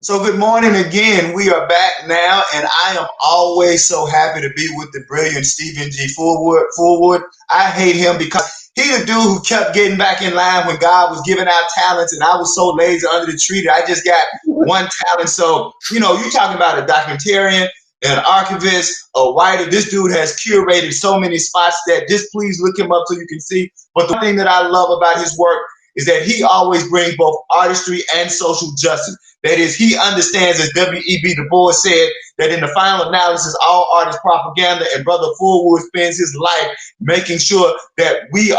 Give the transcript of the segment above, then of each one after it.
So good morning again. We are back now, and I am always so happy to be with the brilliant Stephen G. Fullwood. I hate him because he the dude who kept getting back in line when God was giving out talents, and I was so lazy under the tree that I just got one talent. So, you're talking about a documentarian, an archivist, a writer. This dude has curated so many spots that just please look him up so you can see. But the thing that I love about his work is that he always brings both artistry and social justice. That is, he understands, as W.E.B. Du Bois said, that in the final analysis, all art is propaganda, and Brother Fullwood spends his life making sure that we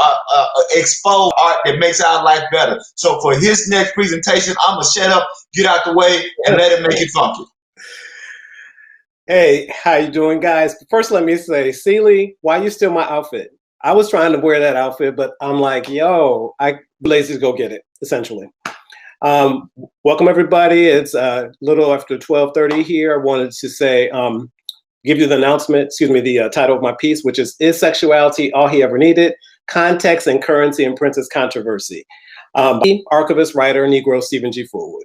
expose art that makes our life better. So for his next presentation, I'm going to shut up, get out the way, and let him make it funky. Hey, how you doing, guys? First, let me say, Celie, why you steal my outfit? I was trying to wear that outfit, but I'm like, yo, I lazy to go get it, essentially. Welcome, everybody. It's a little after 12:30 here. I wanted to say, give you the announcement, the title of my piece, which is Sexuality All He Ever Needed? Context and Currency in Prince's Controversy. Archivist, writer, Negro, Stephen G. Fullwood.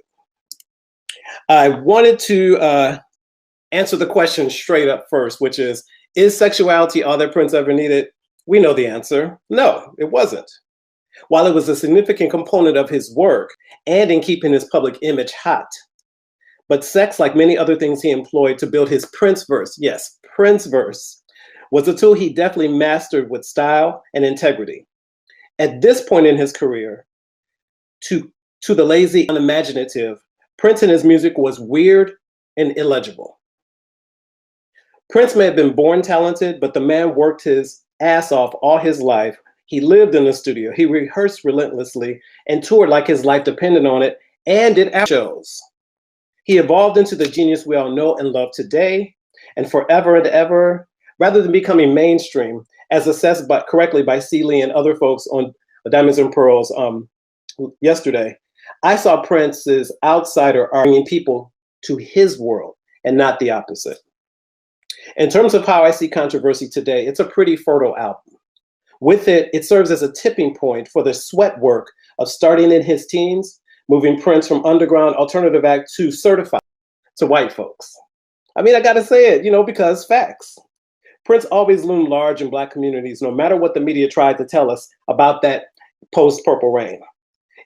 I wanted to answer the question straight up first, which is sexuality all that Prince ever needed? We know the answer. No, it wasn't. While it was a significant component of his work and in keeping his public image hot. But sex, like many other things he employed to build his Prince verse, yes, Prince verse, was a tool he definitely mastered with style and integrity. At this point in his career, to the lazy, unimaginative, Prince and his music was weird and illegible. Prince may have been born talented, but the man worked his ass off all his life. He lived in the studio, he rehearsed relentlessly, and toured like his life depended on it, and did shows. He evolved into the genius we all know and love today, and forever and ever, rather than becoming mainstream, as assessed correctly by Celie and other folks on Diamonds and Pearls yesterday. I saw Prince's outsider bringing people to his world, and not the opposite. In terms of how I see Controversy today, it's a pretty fertile album. With it, it serves as a tipping point for the sweat work of starting in his teens, moving Prince from underground alternative act to certified to white folks. I mean, I gotta say it, because facts. Prince always loomed large in Black communities, no matter what the media tried to tell us about that post-Purple Rain.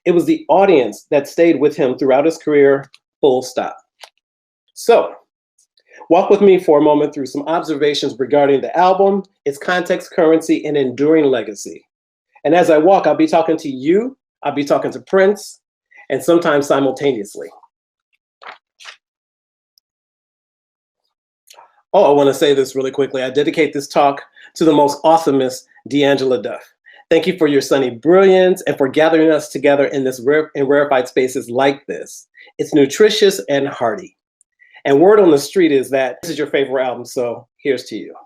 It was the audience that stayed with him throughout his career, full stop. So, walk with me for a moment through some observations regarding the album, its context, currency, and enduring legacy. And as I walk, I'll be talking to you, I'll be talking to Prince, and sometimes simultaneously. Oh, I want to say this really quickly. I dedicate this talk to the most awesomest D'Angela Duff. Thank you for your sunny brilliance and for gathering us together in rarefied spaces like this. It's nutritious and hearty. And word on the street is that this is your favorite album, so here's to you.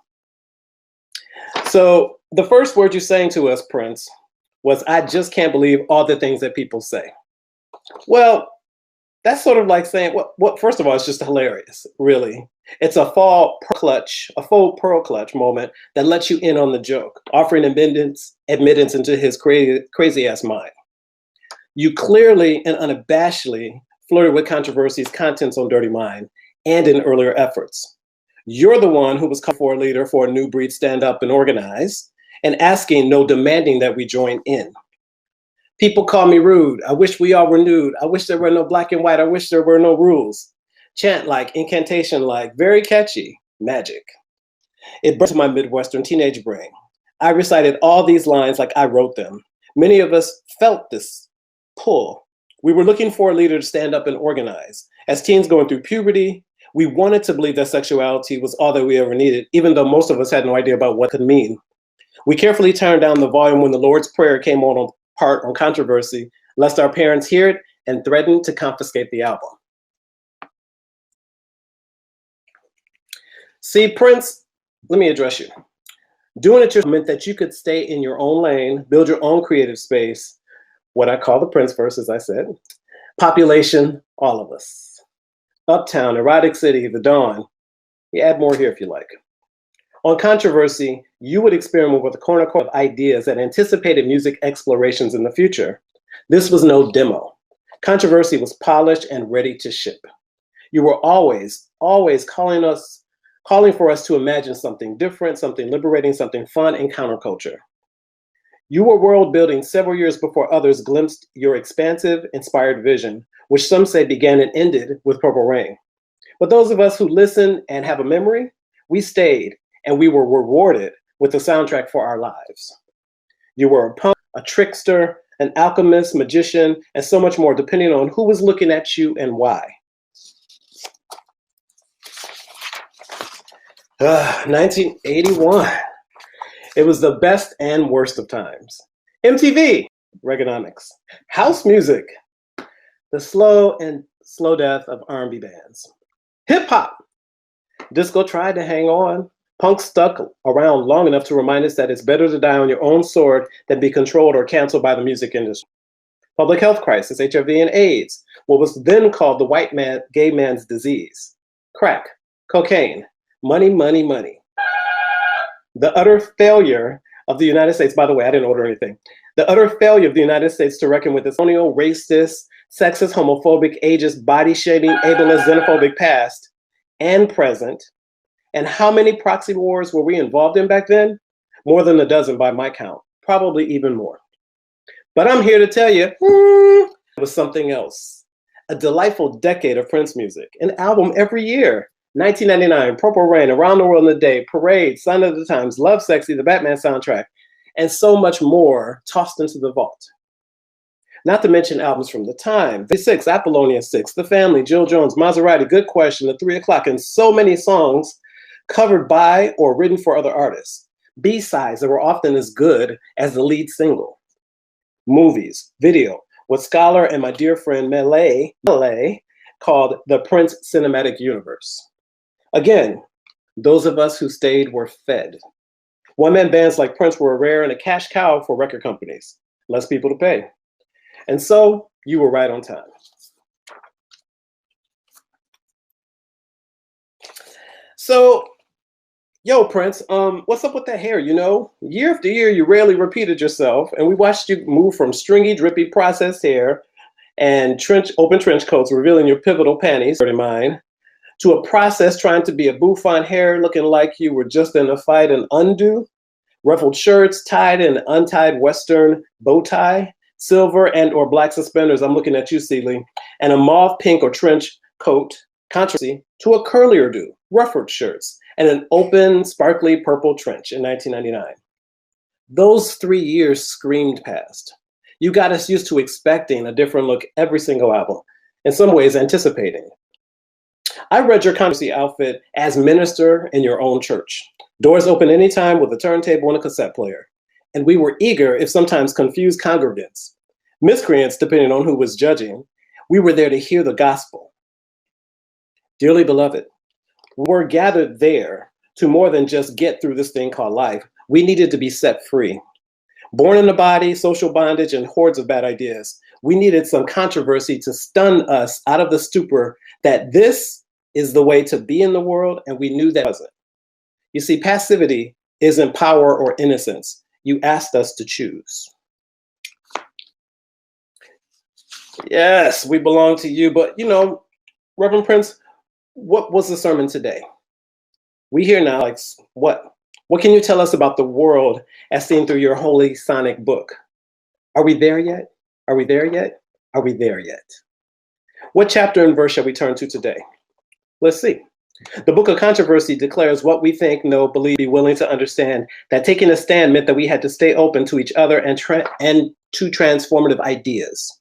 So the first word you're saying to us, Prince, was, I just can't believe all the things that people say. Well, that's sort of like saying, well, first of all, it's just hilarious, really. It's a faux pearl clutch moment that lets you in on the joke, offering admittance into his crazy ass mind. You clearly and unabashedly flirted with Controversy's contents on Dirty Mind and in earlier efforts. You're the one who was calling for a leader for a new breed, stand up and organize, and asking, no demanding that we join in. People call me rude. I wish we all were nude. I wish there were no black and white. I wish there were no rules. Chant like, incantation like, very catchy, magic. It burned to my Midwestern teenage brain. I recited all these lines like I wrote them. Many of us felt this pull. We were looking for a leader to stand up and organize. As teens going through puberty, we wanted to believe that sexuality was all that we ever needed, even though most of us had no idea about what it could mean. We carefully turned down the volume when the Lord's Prayer came on Controversy, lest our parents hear it and threaten to confiscate the album. See, Prince, let me address you. Doing it meant that you could stay in your own lane, build your own creative space, what I call the Prince verse, as I said. Population, all of us. Uptown, Erotic City, The Dawn. You add more here if you like. On Controversy, you would experiment with a cornucopia of ideas that anticipated music explorations in the future. This was no demo. Controversy was polished and ready to ship. You were always calling for us to imagine something different, something liberating, something fun and counterculture. You were world building several years before others glimpsed your expansive, inspired vision, which some say began and ended with Purple Rain. But those of us who listen and have a memory, we stayed and we were rewarded with the soundtrack for our lives. You were a punk, a trickster, an alchemist, magician, and so much more, depending on who was looking at you and why. 1981. It was the best and worst of times. MTV, Reaganomics, house music, the slow death of R&B bands. Hip hop, disco tried to hang on. Punk stuck around long enough to remind us that it's better to die on your own sword than be controlled or canceled by the music industry. Public health crisis, HIV and AIDS, what was then called the gay man's disease. Crack, cocaine, money, money, money. The utter failure of the United States, by the way, I didn't order anything. The utter failure of the United States to reckon with its colonial, racist, sexist, homophobic, ageist, body-shaming, ableist, xenophobic past and present. And how many proxy wars were we involved in back then? More than a dozen by my count, probably even more. But I'm here to tell you, it was something else. A delightful decade of Prince music, an album every year. 1999, Purple Rain, Around the World in a Day, Parade, Sign of the Times, Love Sexy, the Batman soundtrack, and so much more tossed into the vault. Not to mention albums from the time, V6, Apollonia 6, The Family, Jill Jones, Maserati, Good Question, The 3 O'Clock, and so many songs covered by or written for other artists. B-sides that were often as good as the lead single. Movies, video, what Scholar and my dear friend Melee called the Prince Cinematic Universe. Again, those of us who stayed were fed. One-man bands like Prince were rare and a cash cow for record companies. Less people to pay. And so you were right on time. So, yo, Prince, what's up with that hair? You know, year after year, you rarely repeated yourself, and we watched you move from stringy, drippy, processed hair and open trench coats revealing your pivotal panties, in mine, to a process trying to be a bouffant hair looking like you were just in a fight and undo, ruffled shirts, tied in an untied Western bow tie, silver and or black suspenders, I'm looking at you, Celie, and a mauve pink or trench coat, controversy, to a curlier do, ruffled shirts, and an open, sparkly purple trench in 1999. Those 3 years screamed past. You got us used to expecting a different look every single album, in some ways anticipating. I read your controversy outfit as minister in your own church. Doors open anytime with a turntable and a cassette player. And we were eager, if sometimes confused congregants, miscreants depending on who was judging, we were there to hear the gospel. Dearly beloved, we were gathered there to more than just get through this thing called life. We needed to be set free. Born in the body, social bondage, and hordes of bad ideas, we needed some controversy to stun us out of the stupor that this is the way to be in the world, and we knew that wasn't. You see, passivity isn't power or innocence. You asked us to choose. Yes, we belong to you, but you know, Reverend Prince, what was the sermon today? We hear now, like, what? What can you tell us about the world as seen through your holy sonic book? Are we there yet? Are we there yet? Are we there yet? What chapter and verse shall we turn to today? Let's see. The Book of Controversy declares what we think, know, believe, be willing to understand, that taking a stand meant that we had to stay open to each other and to transformative ideas.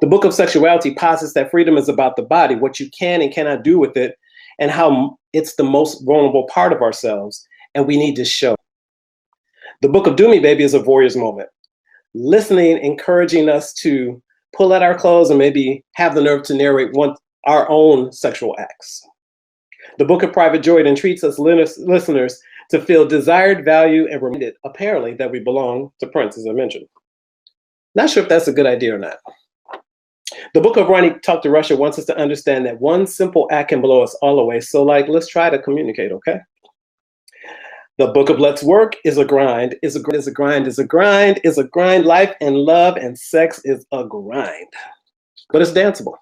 The Book of Sexuality posits that freedom is about the body, what you can and cannot do with it, and how it's the most vulnerable part of ourselves, and we need to show. The Book of Do Me Baby is a voyeur's moment, listening, encouraging us to pull at our clothes and maybe have the nerve to narrate our own sexual acts. The Book of Private Joy entreats us listeners to feel desired, value, and reminded, apparently, that we belong to Prince, as I mentioned. Not sure if that's a good idea or not. The Book of Ronnie Talk to Russia wants us to understand that one simple act can blow us all away. So, let's try to communicate, okay? The Book of Let's Work is a grind, is a grind, is a grind, is a grind, is a grind. Life and love and sex is a grind, but it's danceable.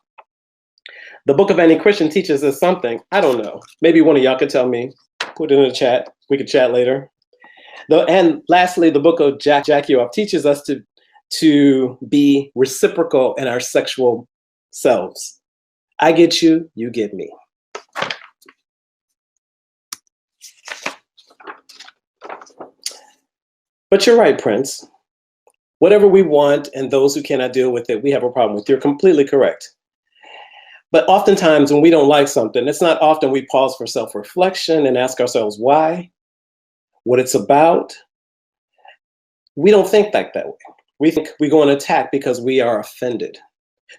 The Book of Any Christian teaches us something. I don't know. Maybe one of y'all could tell me. Put it in the chat. We could chat later. And lastly, the Book of Jack You Up teaches us to be reciprocal in our sexual selves. I get you, you get me. But you're right, Prince. Whatever we want and those who cannot deal with it, we have a problem with. You're completely correct. But oftentimes when we don't like something, it's not often we pause for self-reflection and ask ourselves why, what it's about. We don't think that way. We think we go on attack because we are offended.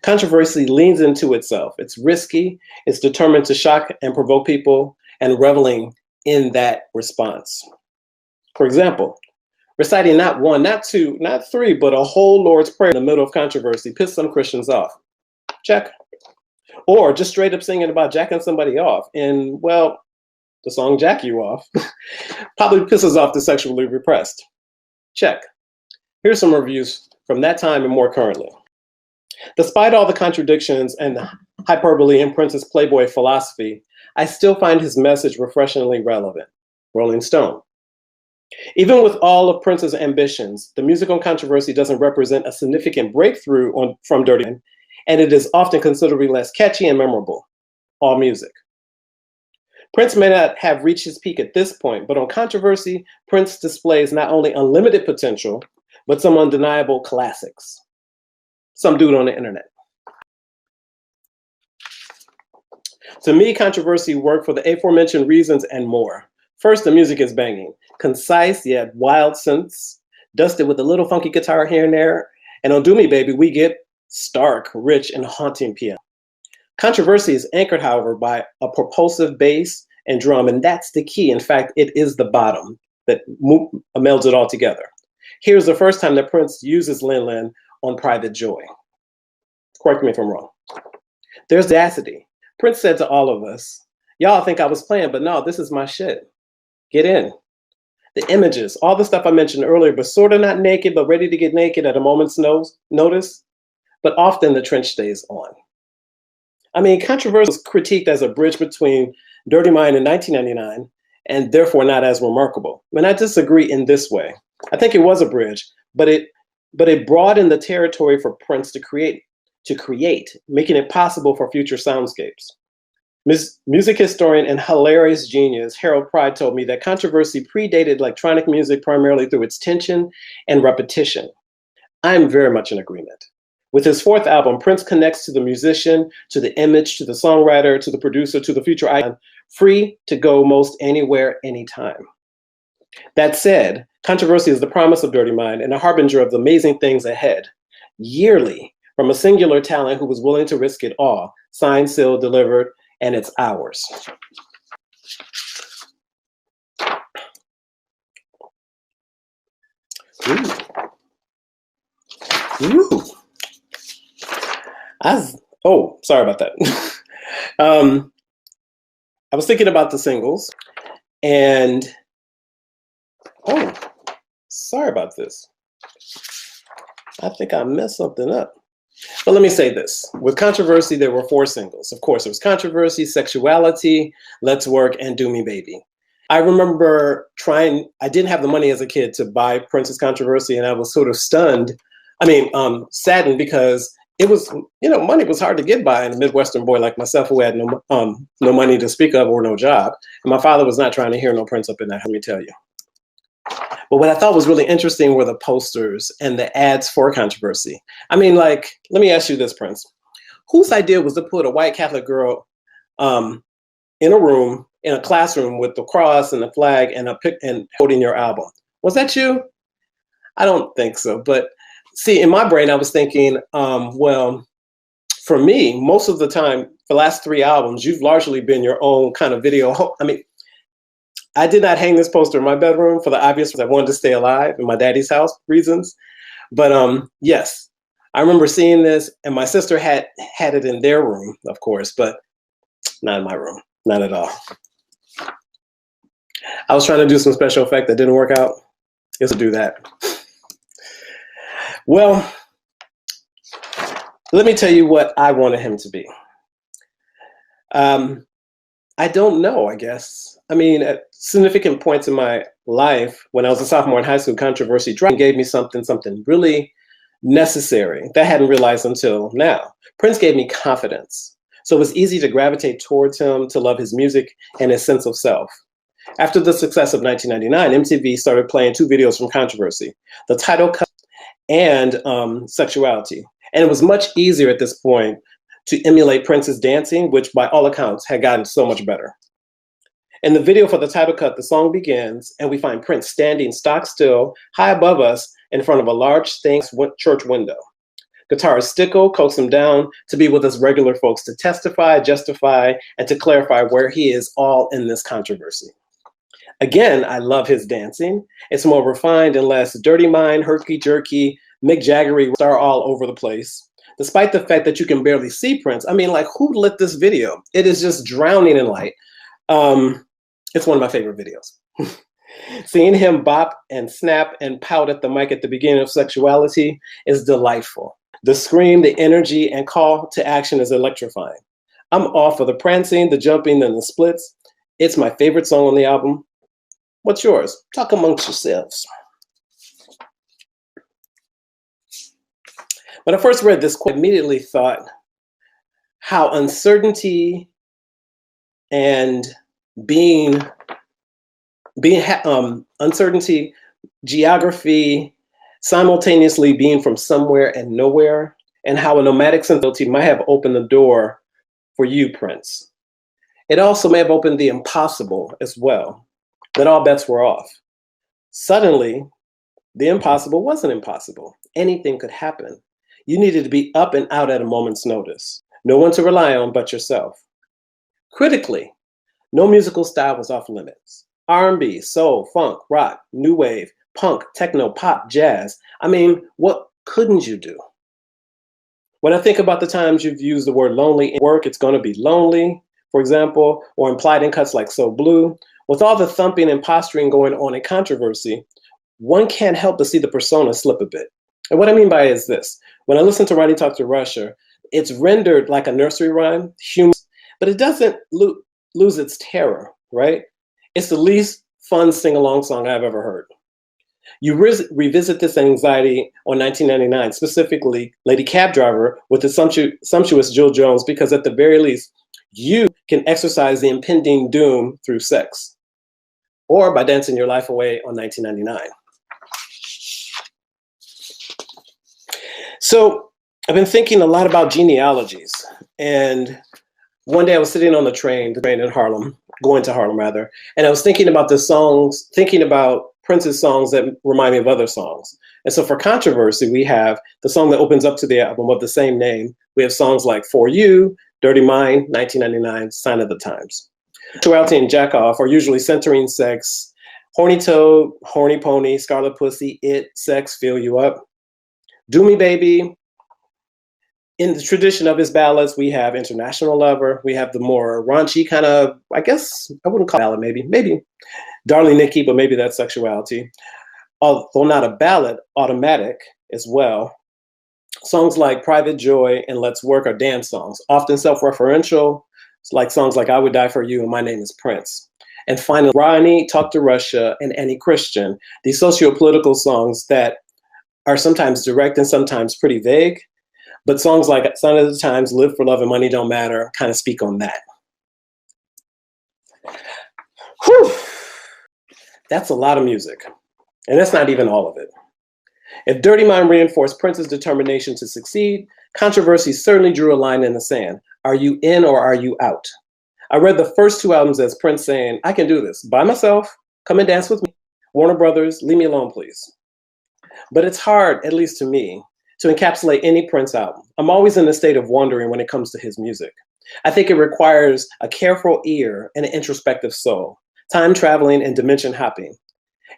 Controversy leans into itself. It's risky. It's determined to shock and provoke people and reveling in that response. For example, reciting not one, not two, not three, but a whole Lord's Prayer in the middle of controversy pissed some Christians off. Check. Or just straight up singing about jacking somebody off. And, well, the song Jack You Off probably pisses off the sexually repressed. Check. Here's some reviews from that time and more currently. Despite all the contradictions and hyperbole in Prince's Playboy philosophy, I still find his message refreshingly relevant. Rolling Stone. Even with all of Prince's ambitions, the music on Controversy doesn't represent a significant breakthrough from Dirty Man, and it is often considerably less catchy and memorable. All music. Prince may not have reached his peak at this point, but on Controversy, Prince displays not only unlimited potential, but some undeniable classics. Some dude on the internet. To me, Controversy worked for the aforementioned reasons and more. First, the music is banging. Concise, yet wild synths, dusted with a little funky guitar here and there. And on Do Me Baby, we get stark, rich, and haunting piano. Controversy is anchored, however, by a propulsive bass and drum, and that's the key. In fact, it is the bottom that melds it all together. Here's the first time that Prince uses Lin Lin on Private Joy. Correct me if I'm wrong. There's audacity. Prince said to all of us, y'all think I was playing, but no, this is my shit. Get in. The images, all the stuff I mentioned earlier, but sort of not naked, but ready to get naked at a moment's notice. But often the trench stays on. I mean, Controversy was critiqued as a bridge between Dirty Mind in 1999 and therefore not as remarkable. And I disagree in this way. I think it was a bridge, but it broadened the territory for Prince to create, making it possible for future soundscapes. Music historian and hilarious genius Harold Pride told me that Controversy predated electronic music primarily through its tension and repetition. I'm very much in agreement. With his fourth album, Prince connects to the musician, to the image, to the songwriter, to the producer, to the future icon, free to go most anywhere, anytime. That said, Controversy is the promise of Dirty Mind and a harbinger of the amazing things ahead. Yearly, from a singular talent who was willing to risk it all, signed, sealed, delivered, and it's ours. Ooh. Ooh. Oh, sorry about that. I was thinking about the singles and, oh, sorry about this. I think I messed something up. But let me say this. With Controversy, there were 4 singles. Of course, it was Controversy, Sexuality, Let's Work, and Do Me Baby. I remember I didn't have the money as a kid to buy Prince's Controversy, and I was sort of saddened because it was, money was hard to get by in a Midwestern boy like myself who had no money to speak of or no job. And my father was not trying to hear no Prince up in that, let me tell you. But what I thought was really interesting were the posters and the ads for Controversy. I mean, let me ask you this, Prince. Whose idea was to put a white Catholic girl in a room, in a classroom with the cross and the flag and holding your album? Was that you? I don't think so. But see, in my brain, I was thinking, well, for me, most of the time, the last 3 albums, you've largely been your own kind of video. I mean, I did not hang this poster in my bedroom for the obvious reasons. I wanted to stay alive in my daddy's house reasons. But yes, I remember seeing this, and my sister had it in their room, of course, but not in my room, not at all. I was trying to do some special effect that didn't work out. Just to do that. Well, let me tell you what I wanted him to be. I don't know, I guess. I mean, at significant points in my life, when I was a sophomore in high school, controversy gave me something really necessary that I hadn't realized until now. Prince gave me confidence. So it was easy to gravitate towards him, to love his music and his sense of self. After the success of 1999, MTV started playing 2 videos from Controversy, the title cut and Sexuality. And it was much easier at this point to emulate Prince's dancing, which by all accounts had gotten so much better. In the video for the title cut, the song begins and we find Prince standing stock still, high above us in front of a large stained church window. Guitarist Stickle coaxed him down to be with us regular folks to testify, justify, and to clarify where he is all in this controversy. Again, I love his dancing. It's more refined and less dirty mind, herky-jerky, Mick Jaggery star all over the place. Despite the fact that you can barely see Prince, I mean, like, who lit this video? It is just drowning in light. It's one of my favorite videos. Seeing him bop and snap and pout at the mic at the beginning of Sexuality is delightful. The scream, the energy, and call to action is electrifying. I'm all for the prancing, the jumping, and the splits. It's my favorite song on the album. What's yours? Talk amongst yourselves. When I first read this quote, I immediately thought how uncertainty and uncertainty, geography, simultaneously being from somewhere and nowhere, and how a nomadic sensibility might have opened the door for you, Prince. It also may have opened the impossible as well, that all bets were off. Suddenly, the impossible wasn't impossible. Anything could happen. You needed to be up and out at a moment's notice. No one to rely on but yourself. Critically, no musical style was off limits. R&B, soul, funk, rock, new wave, punk, techno, pop, jazz. I mean, what couldn't you do? When I think about the times you've used the word lonely in work, it's gonna be lonely, for example, or implied in cuts like So Blue. With all the thumping and posturing going on in Controversy, one can't help but see the persona slip a bit. And what I mean by it is this. When I listen to Ronnie Talk to Russia, it's rendered like a nursery rhyme, humorous, but it doesn't lose its terror, right? It's the least fun sing-along song I've ever heard. You revisit this anxiety on 1999, specifically Lady Cab Driver with the sumptuous Jill Jones, because at the very least, you can exercise the impending doom through sex, or by dancing your life away on 1999. So I've been thinking a lot about genealogies, and one day I was sitting on the train in Harlem, going to Harlem rather, and I was thinking about the songs, thinking about Prince's songs that remind me of other songs. And so for Controversy, we have the song that opens up to the album of the same name. We have songs like For You, Dirty Mind, 1999, Sign of the Times. Sexuality and Jack Off are usually centering sex. Horny Toad, Horny Pony, Scarlet Pussy, It, Sex, Fill You Up. Do Me Baby. In the tradition of his ballads, we have International Lover. We have the more raunchy kind of, I guess, I wouldn't call it ballad, maybe Darling Nikki, but maybe that's Sexuality. Although not a ballad, Automatic as well. Songs like Private Joy and Let's Work are dance songs, often self-referential, like songs like I Would Die For You and My Name Is Prince. And finally, Ronnie, Talk to Russia, and Annie Christian, these socio-political songs that are sometimes direct and sometimes pretty vague, but songs like Sign of the Times, Live for Love and Money Don't Matter kind of speak on that. Whew. That's a lot of music, and that's not even all of it. If Dirty Mind reinforced Prince's determination to succeed, Controversy certainly drew a line in the sand. Are you in or are you out? I read the first 2 albums as Prince saying, I can do this by myself, come and dance with me. Warner Brothers, leave me alone, please. But it's hard, at least to me, to encapsulate any Prince album. I'm always in a state of wondering when it comes to his music. I think it requires a careful ear and an introspective soul, time traveling and dimension hopping.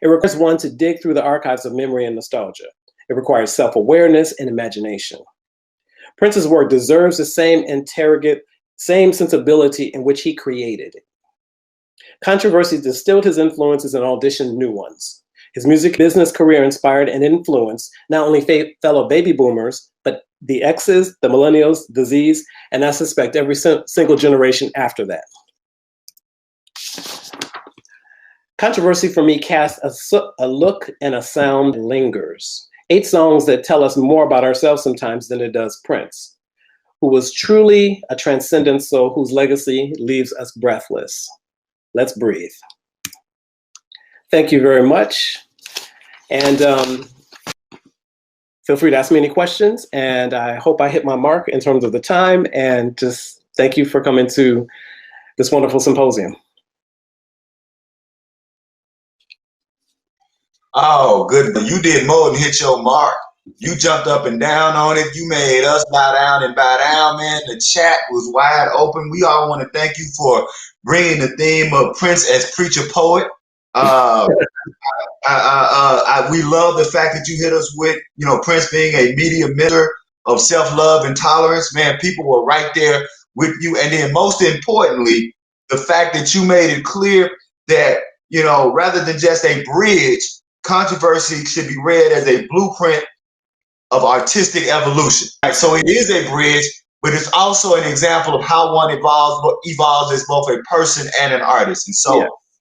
It requires one to dig through the archives of memory and nostalgia. It requires self-awareness and imagination. Prince's work deserves the same sensibility in which he created it. Controversy distilled his influences and auditioned new ones. His music business career inspired and influenced not only fellow baby boomers, but the X's, the millennials, the Z's, and I suspect every single generation after that. Controversy for me casts a look and a sound lingers. 8 songs that tell us more about ourselves sometimes than it does Prince, who was truly a transcendent soul whose legacy leaves us breathless. Let's breathe. Thank you very much. And feel free to ask me any questions. And I hope I hit my mark in terms of the time. And just thank you for coming to this wonderful symposium. Oh, good. You did more than hit your mark. You jumped up and down on it. You made us bow down and bow down, man. The chat was wide open. We all want to thank you for bringing the theme of Prince as preacher poet. We love the fact that you hit us with, you know, Prince being a media mentor of self-love and tolerance. Man, people were right there with you. And then most importantly, the fact that you made it clear that, you know, rather than just a bridge, controversy should be read as a blueprint of artistic evolution. Right? So it is a bridge, but it's also an example of how one evolves as both a person and an artist. And so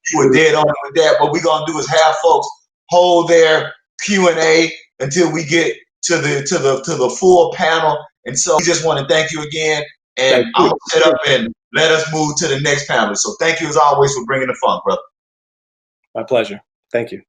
you were dead on with that. What we're gonna do is have folks hold their Q&A until we get to the full panel. And so we just want to thank you again. And I'm gonna set up and let us move to the next panel. So thank you as always for bringing the funk, brother. My pleasure. Thank you.